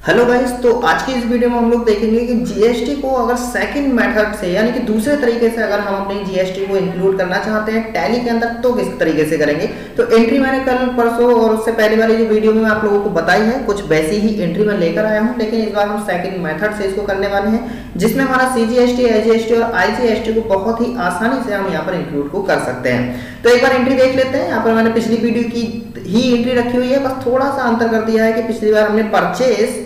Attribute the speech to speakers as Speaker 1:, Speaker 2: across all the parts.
Speaker 1: Hello guys, तो आज की इस वीडियो में हम लोग देखेंगे कि जीएसटी को अगर सेकंड मेथड से यानी कि दूसरे तरीके से अगर हम अपनी जीएसटी को इंक्लूड करना चाहते हैं टैली के अंदर तो किस तरीके से करेंगे। तो एंट्री मैंने कल परसों और उससे पहले वाली जो वीडियो में आप लोगों को बताई है, कुछ वैसी ही एंट्री मैं लेकर आया हूं, लेकिन इस बार हम सेकंड मेथड से इसको करने वाले हैं, जिसमें हमारा सीजीएसटी, एजीएसटी और आईजीएसटी को बहुत ही आसानी से हम यहाँ पर इंक्लूड को कर सकते हैं। तो एक बार एंट्री देख लेते हैं। यहाँ पर मैंने पिछली वीडियो की ही एंट्री रखी हुई है, बस थोड़ा सा अंतर कर दिया है कि पिछली बार हमने परचेज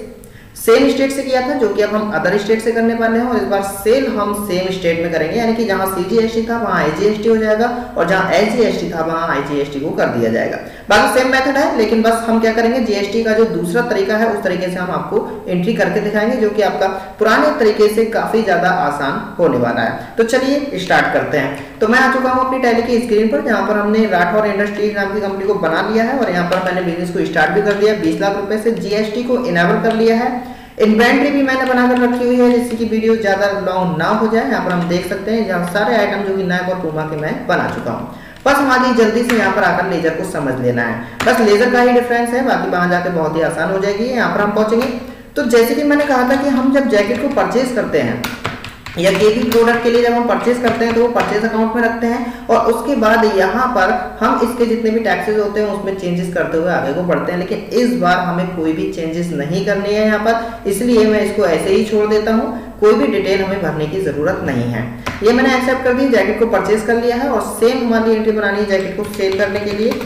Speaker 1: सेम स्टेट से किया था, जो कि अब हम अदर स्टेट से करने वाले हैं, और इस बार सेल हम सेम स्टेट में करेंगे, यानी कि जहां सीजीएसटी था वहां आईजीएसटी हो जाएगा और जहां एजीएसटी था वहां आईजीएसटी को कर दिया जाएगा। बाकी सेम मेथड है, लेकिन बस हम क्या करेंगे, जीएसटी का जो दूसरा तरीका है उस तरीके से हम आपको एंट्री करके दिखाएंगे, जो कि आपका पुराने तरीके से काफी ज्यादा आसान होने वाला है। तो चलिए स्टार्ट करते हैं। तो मैं आ चुका हूं अपनी टैली की स्क्रीन पर, जहां पर हमने राठौर इंडस्ट्रीज नाम की कंपनी को बना लिया है और यहाँ पर मैंने बिजनेस को स्टार्ट भी कर दिया। 20 लाख रुपए से जीएसटी को इनेबल कर लिया है। इन्वेंट्री भी मैंने बनाकर रखी हुई है, जिससे कि वीडियो ज्यादा लॉन्ग ना हो जाए। यहाँ पर हम देख सकते हैं जहाँ सारे आइटम जो कि नाइक और पूमा के मैं बना चुका हूँ। बस हमारी जल्दी से यहाँ पर आकर लेजर को समझ लेना है, बस लेजर का ही डिफरेंस है, बाकी वहां जाकर बहुत ही आसान हो जाएगी। यहाँ पर हम पहुंचेंगे तो जैसे कि मैंने कहा था कि हम जब जैकेट को परचेज करते हैं या कोई भी प्रोडक्ट के लिए जब हम परचेज करते हैं तो वो परचेज अकाउंट में रखते हैं, और उसके बाद यहाँ पर हम इसके जितने भी टैक्सेस होते हैं उसमें चेंजेस करते हुए आगे को बढ़ते हैं। लेकिन इस बार हमें कोई भी चेंजेस नहीं करनी है यहाँ पर, इसलिए मैं इसको ऐसे ही छोड़ देता हूँ। कोई भी डिटेल हमें भरने की जरूरत नहीं है। ये मैंने एक्सेप्ट कर दी, जैकेट को परचेज कर लिया है, और सेम हमारी एंट्री बनानी है जैकेट को सेल करने के लिए।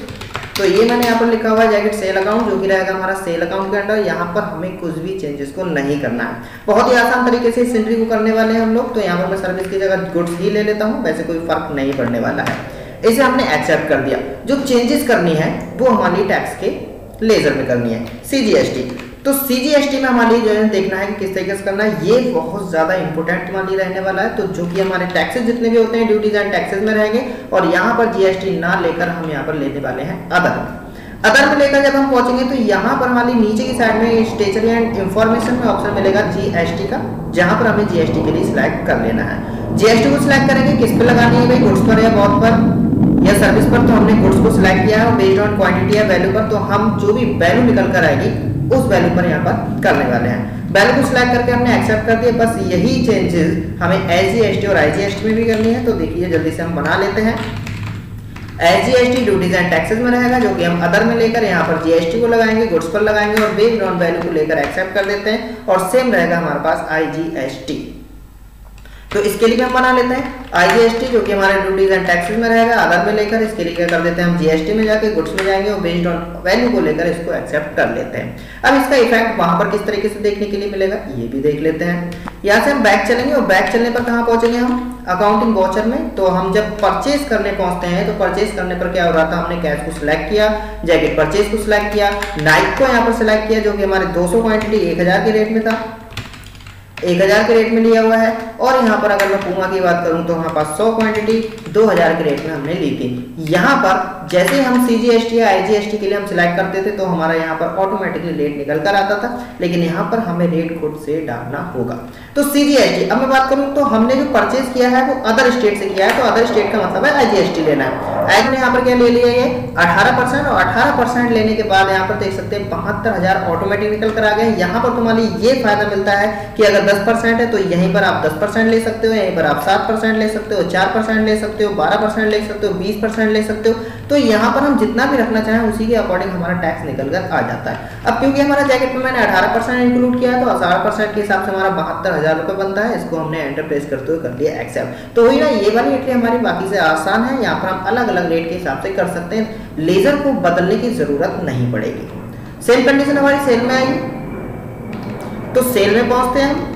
Speaker 1: तो ये मैंने यहाँ पर लिखा हुआ है जैकेट सेल अकाउंट, जो कि रहेगा हमारा सेल अकाउंट के अंडर। यहाँ पर हमें कुछ भी चेंजेस को नहीं करना है, बहुत ही आसान तरीके से इस एंट्री को करने वाले हैं हम लोग। तो यहाँ पर मैं सर्विस की जगह गुड्स ही ले लेता हूँ, वैसे कोई फर्क नहीं पड़ने वाला है। इसे हमने एक्सेप्ट कर दिया। जो चेंजेस करनी है वो हमारी टैक्स के लेजर में करनी है, सीजीएसटी। तो सीजीएसटी में हमारे जो है देखना है कि किस तरीके से करना है, ये बहुत ज्यादा इंपॉर्टेंट हमारे रहने वाला है। तो जो कि हमारे टैक्सेस जितने भी होते हैं ड्यूटीज एंड टैक्सेस में रहेंगे, और यहाँ पर जीएसटी ना लेकर हम यहाँ पर लेने वाले हैं अदर में लेकर जब हम पहुंचेंगे तो यहाँ पर हमारी नीचे की साइड में स्टेशनरी एंड इंफॉर्मेशन में ऑप्शन मिलेगा जीएसटी का, जहां पर हमें जीएसटी के लिए सिलेक्ट कर लेना है। जीएसटी को सिलेक्ट करेंगे, किस पे लगानी है भाई, गुड्स पर या बहुत पर या सर्विस पर। तो हमने गुड्स को सिलेक्ट किया है, और बेस्ड ऑन क्वांटिटी या वैल्यू पर, तो हम जो भी वैल्यू निकल कर आएगी उस वैल्यू पर यहाँ पर करने वाले हैं। वैल्यू को सिलेक्ट करके हमने एक्सेप्ट कर दिया। बस यही चेंजेस हमें एजीएसटी और आईजीएसटी में भी करनी है। तो देखिए जल्दी से हम बना लेते हैं। एजीएसटी ड्यूटीज एंड टैक्सेस में रहेगा, जो कि हम अदर में लेकर यहाँ पर जीएसटी को लगाएंगे, गुड्स पर लगाएंगे, और बेस्ड ऑन वैल्यू को लेकर एक्सेप्ट कर देते हैं, और सेम रहेगा हमारे पास आईजीएसटी। तो इसके लिए हम बना लेते हैं आईजीएसटी, जो कि हमारे ड्यूटीज एंड टैक्सेस में रहेगा, अदर में लेकर इसके लिए क्या कर देते हैं हम जीएसटी में जाके गुड्स में जाएंगे, और बेस्ड ऑन वैल्यू को लेकर इसको एक्सेप्ट कर लेते हैं। अब इसका इफेक्ट वहां पर किस तरीके से देखने के लिए मिलेगा ये भी देख लेते हैं। यहाँ से हम बैक चलेंगे, और बैक चलने पर कहाँ पहुंचेंगे हम, अकाउंटिंग वाउचर में। तो हम जब परचेज करने पहुंचते हैं तो परचेज करने पर क्या हो रहा था, हमने कैश को सिलेक्ट किया, जैकेट परचेज को सिलेक्ट किया, नाइक को यहाँ पर सिलेक्ट किया, जो कि हमारे 200 क्वांटिटी 1000 के रेट में था, 1000 के रेट में लिया हुआ है। और यहाँ पर अगर मैं पूमा की बात करूं तो हमारे पास 100 क्वांटिटी 2000 के रेट में हमने ली थी। यहाँ पर जैसे हम सीजीएसटी या आईजीएसटी के लिए हम सिलेक्ट करते थे तो हमारा यहाँ पर ऑटोमेटिकली रेट निकल कर आता था, लेकिन यहाँ पर हमें रेट खुद से डालना होगा। तो सीजीएसटी अब मैं बात करूं तो हमने जो परचेज किया है वो अदर स्टेट से किया है, तो अदर स्टेट का मतलब है आईजीएसटी लेना है। हमने यहाँ पर क्या ले लिया, ये 18%, और 18% लेने के बाद यहाँ पर देख सकते हैं 72,000 ऑटोमेटिक निकल कर आ गए। यहाँ पर तुम्हारी ये फायदा मिलता है कि अगर 10% है तो यहीं पर आप 10% ले सकते हो, यहीं पर आप 7% ले सकते हो, 4% ले सकते हो, 12% ले सकते हो, 20% ले सकते हो। तो यहाँ पर हम जितना भी रखना चाहें उसी के अकॉर्डिंग हमारा टैक्स निकल कर आ जाता है। अब क्योंकि हमारा जैकेट में मैंने 18% इंक्लूड किया है तो 18% के हिसाब से हमारा 72,000 रुपए बनता है। इसको हमने एंटर प्रेस करते हुए कर लिया एक्सेप्ट। तो वही ना, ये वाली एंट्री हमारी बाकी से आसान है। यहाँ पर हम अलग अलग रेट के हिसाब से कर सकते हैं, लेजर को बदलने की जरूरत नहीं पड़ेगी। सेल कंडीशन हमारी सेल में आएगी, तो सेल में पहुंचते हैं हम,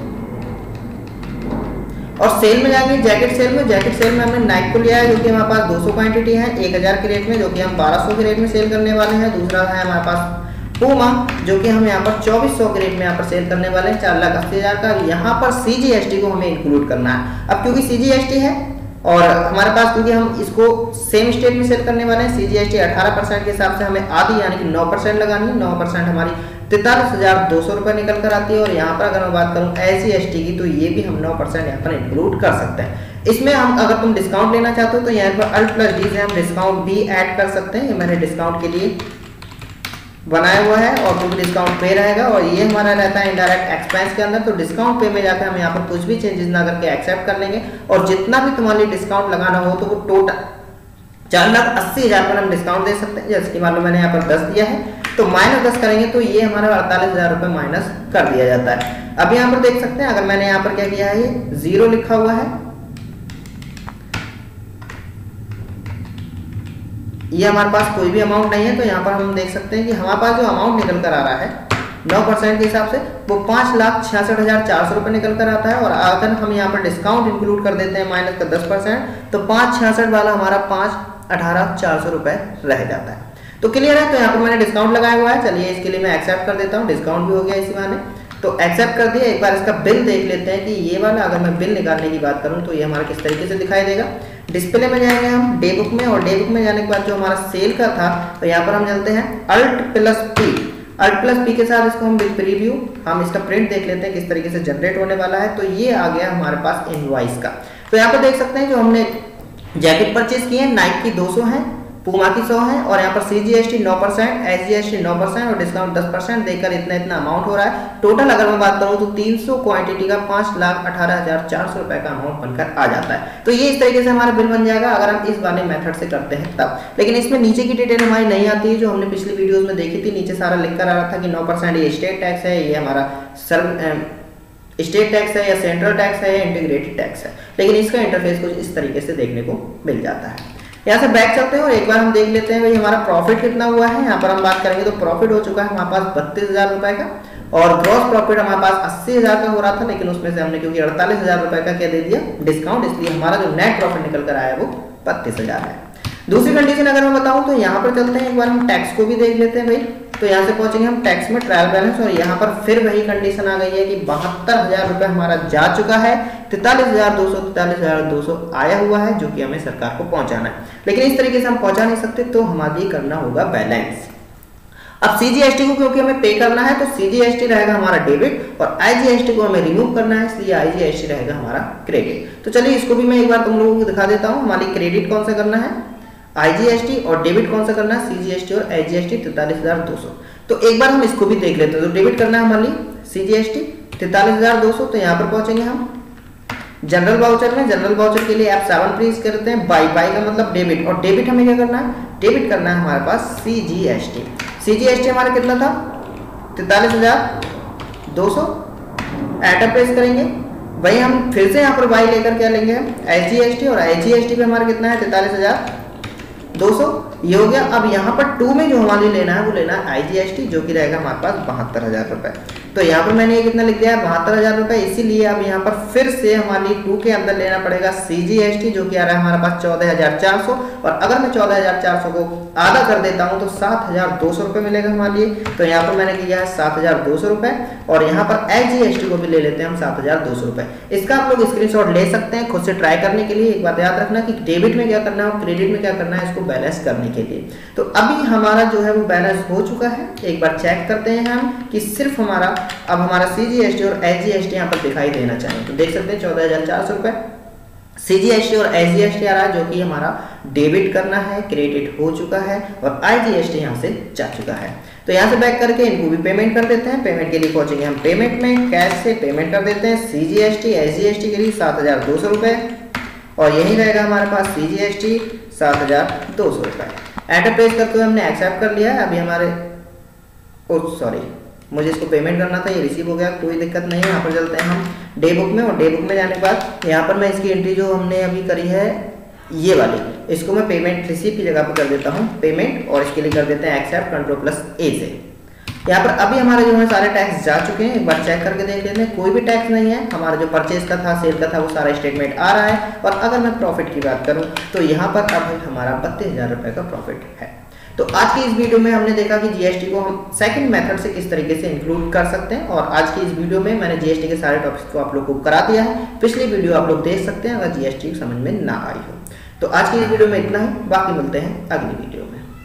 Speaker 1: और सेल में जाएंगे जैकेट सेल में। जैकेट सेल में हमने नाइक को लिया है, जो कि हमारे पास 200 क्वांटिटी है 1000 के रेट में, जो कि हम 1200 के रेट में सेल करने वाले हैं। दूसरा है हमारे पास पूमा, जो कि हम यहाँ पर 2400 के रेट में यहाँ पर सेल करने वाले हैं, 4,80,000 का। यहाँ पर सीजीएसटी को हमें इंक्लूड करना है। अब क्योंकि सीजीएसटी है और हमारे पास, क्योंकि हम इसको सेम स्टेट में सेल करने वाले हैं, सीजीएसटी 18% के हिसाब से हमें आधी यानी कि 9% लगानी है। 9% हमारी 43,200 रुपए निकल कर आती है। और यहाँ पर अगर मैं बात करूँ एससी/एसटी की, तो ये भी हम 9% यहाँ पर इंक्लूड कर सकते हैं। इसमें हम अगर तुम डिस्काउंट लेना चाहते हो तो यहाँ पर Alt+D से हम डिस्काउंट भी ऐड कर सकते हैं। ये मैंने डिस्काउंट के लिए बनाया हुआ है और जो भी डिस्काउंट पे रहेगा, और ये हमारा रहता है इनडायरेक्ट एक्सपेंस के अंदर। तो डिस्काउंट पे में जाकर हम यहाँ पर कुछ भी चेंजेस ना करके एक्सेप्ट कर लेंगे, और जितना भी तुम्हारे लिए डिस्काउंट लगाना हो तो वो टोटल 4,80,000 पर हम डिस्काउंट दे सकते हैं। जैसे कि मान लो मैंने यहाँ पर 10 दिया है, तो -10 करेंगे तो ये हमारा 48,000 रुपये माइनस कर दिया जाता है। अब यहाँ पर देख सकते हैं, अगर मैंने यहाँ पर क्या किया है, ये 0 लिखा हुआ है, ये हमारे पास कोई भी अमाउंट नहीं है। तो यहाँ पर हम देख सकते हैं कि हमारे पास जो अमाउंट निकल कर आ रहा है 9% के हिसाब से वो 5,66,400 रुपये निकल कर आता है। और अगर हम यहाँ पर डिस्काउंट इंक्लूड कर देते हैं माइनस का 10%, तो 5,66 वाला हमारा 5,18,400 रुपये रह जाता है। तो क्लियर है। तो यहाँ पर मैंने डिस्काउंट लगाया हुआ है, चलिए इसके लिए मैं एक्सेप्ट कर देता हूँ, डिस्काउंट भी हो गया इसी बहाने। तो एक्सेप्ट कर दिया। एक बार इसका बिल देख लेते हैं कि ये वाला, अगर मैं बिल निकालने की बात करूँ तो ये हमारा किस तरीके से दिखाई देगा। डिस्प्ले में जाएंगे हम डे बुक में, और डे बुक में जाने के बाद जो हमारा सेल का था, तो यहाँ पर हम चलते हैं Alt+P के साथ इसको हम प्रीव्यू, हम इसका प्रिंट देख लेते हैं किस तरीके से जनरेट होने वाला है। तो ये आ गया हमारे पास इनवॉइस का। तो यहाँ पर देख सकते हैं जो हमने जैकेट परचेज किए हैं, नाइक की 200 है, पूमा की 100 है, और यहाँ पर CGST 9%, SGST 9% और डिस्काउंट 10% देकर इतना अमाउंट हो रहा है। टोटल अगर मैं बात करूँ तो 300 क्वांटिटी का 5,18,400 रुपए का अमाउंट बनकर आ जाता है। तो ये इस तरीके से हमारा बिल बन जाएगा अगर हम इस वाले मेथड से करते हैं तब। लेकिन इसमें नीचे की डिटेल हमारी नहीं आती है, जो हमने पिछली वीडियोज में देखी थी। नीचे सारा लिख कर आ रहा था कि 9% ये स्टेट टैक्स है, ये हमारा स्टेट टैक्स है, या सेंट्रल टैक्स है, या इंटीग्रेटेड टैक्स है। लेकिन इसका इंटरफेस कुछ इस तरीके से देखने को मिल जाता है। यहाँ से बैक चलते हैं और एक बार हम देख लेते हैं भाई हमारा प्रॉफिट कितना हुआ है। यहाँ पर हम बात करेंगे तो प्रॉफिट हो चुका है हमारे पास 32,000 रुपए का, और ग्रॉस प्रॉफिट हमारे पास 80,000 का हो रहा था, लेकिन उसमें से हमने क्योंकि 48,000 रुपए का क्या दे दिया, डिस्काउंट, इसलिए हमारा जो नेट प्रॉफिट निकल कर आया वो 32,000 है। दूसरी कंडीशन अगर मैं बताऊं तो यहाँ पर चलते हैं, एक बार हम टैक्स को भी देख लेते हैं भाई। तो यहाँ से पहुंचेंगे हम टैक्स में, ट्रायल बैलेंस, और यहाँ पर फिर वही कंडीशन आ गई है कि 72,000 रुपये हमारा जा चुका है, 43,200 आया हुआ है, जो कि हमें सरकार को पहुंचाना है। लेकिन इस तरीके से हम पहुंचा नहीं सकते, तो हमारे करना होगा बैलेंस। अब CGST को क्योंकि हमें पे करना है, तो CGST रहेगा हमारा डेबिट, और IGST को हमें रिमूव करना है, इसलिए IGST रहेगा हमारा क्रेडिट। तो चलिए इसको भी मैं एक बार तुम लोगों को दिखा देता हूँ। हमारी क्रेडिट कौन सा करना है, IGST, और डेबिट कौन सा करना है, CGST और IGST 43,200। तो एक बार हम इसको भी देख लेते हैं। तो डेबिट करना है हमारी CGST 43,200। तो यहाँ पर पहुंचेंगे हम जनरल वाउचर में। जनरल वाउचर के लिए आप 7 प्रेस करते हैं, बाई का मतलब डेबिट, और डेबिट हमें क्या करना है, डेबिट करना है हमारे पास CGST हमारा कितना था, 43,200। एंटर प्रेस करेंगे, वही हम फिर से यहाँ पर बाई लेकर क्या लेंगे हम SGST, और IGST पे हमारा कितना है 43,200, ये हो गया। अब यहाँ पर 2 में जो हमारे लेना है वो लेना है IGST, जो कि रहेगा हमारे पास 72,000 रुपए। तो यहाँ पर मैंने ये कितना लिख दिया है 72,000 रुपए, इसीलिए अब यहाँ पर फिर से हमारी 2 के अंदर लेना पड़ेगा CGST, जो कि आ रहा है हमारे पास 14,400। और अगर मैं 14,400 को आधा कर देता हूँ तो 7,200 रुपये मिलेगा हमारे लिए। तो यहाँ पर मैंने किया है 7,200 रुपये, और यहाँ पर IGST को भी ले लेते हैं हम 7,200 रुपये। इसका आप लोग स्क्रीनशॉट ले सकते हैं खुद से ट्राई करने के लिए। एक बात याद रखना कि डेबिट में क्या करना है और क्रेडिट में क्या करना है, इसको बैलेंस करने के लिए। तो अभी हमारा जो है वो बैलेंस हो चुका है। एक बार चेक करते हैं हम कि सिर्फ हमारा अब हमारा CGST और IGST यहाँ पर दिखाई देना चाहिए। तो देख सकते हैं 14,400 रुपये CGST और IGST आ रहा है, जो कि हमारा डेबिट करना है, क्रेडिट हो चुका है, और IGST यहाँ से जा चुका है। तो यहाँ से बैक करके इनको भी पेमेंट कर देते हैं। पेमेंट के लिए पहुंचेंगे हम पेमेंट में, कैश से पेमेंट कर देते हैं। CGST IGST के लिए 7,200 रुपये, और यही रहेगा हमारे पास CGST 7,200 रुपये। एंटर प्रेस करते हुए हमने एक्सेप्ट कर लिया है। अभी हमारे सॉरी, मुझे इसको पेमेंट करना था, ये रिसीव हो गया, कोई दिक्कत नहीं है। यहाँ पर चलते हैं हम डे बुक में, और डे बुक में जाने के बाद यहाँ पर मैं इसकी एंट्री जो हमने अभी करी है ये वाली, इसको मैं पेमेंट रिसीव की जगह पर कर देता हूँ पेमेंट, और इसके लिए कर देते हैं एक्सेप्ट Ctrl+A से। यहाँ पर अभी हमारे जो है सारे टैक्स जा चुके हैं। एक बार चेक करके देख लेते हैं, कोई भी टैक्स नहीं है। हमारा जो परचेज का था, सेल का था, वो सारा स्टेटमेंट आ रहा है। और अगर मैं प्रॉफिट की बात करूँ तो यहाँ पर अब हमारा 32,000 रुपये का प्रॉफिट है। तो आज की इस वीडियो में हमने देखा कि GST को हम सेकंड मेथड से किस तरीके से इंक्लूड कर सकते हैं, और आज की इस वीडियो में मैंने GST के सारे टॉपिक्स को आप लोग को करा दिया है। पिछली वीडियो आप लोग देख सकते हैं अगर GST समझ में ना आई हो। तो आज की इस वीडियो में इतना ही, बाकी मिलते हैं अगली वीडियो।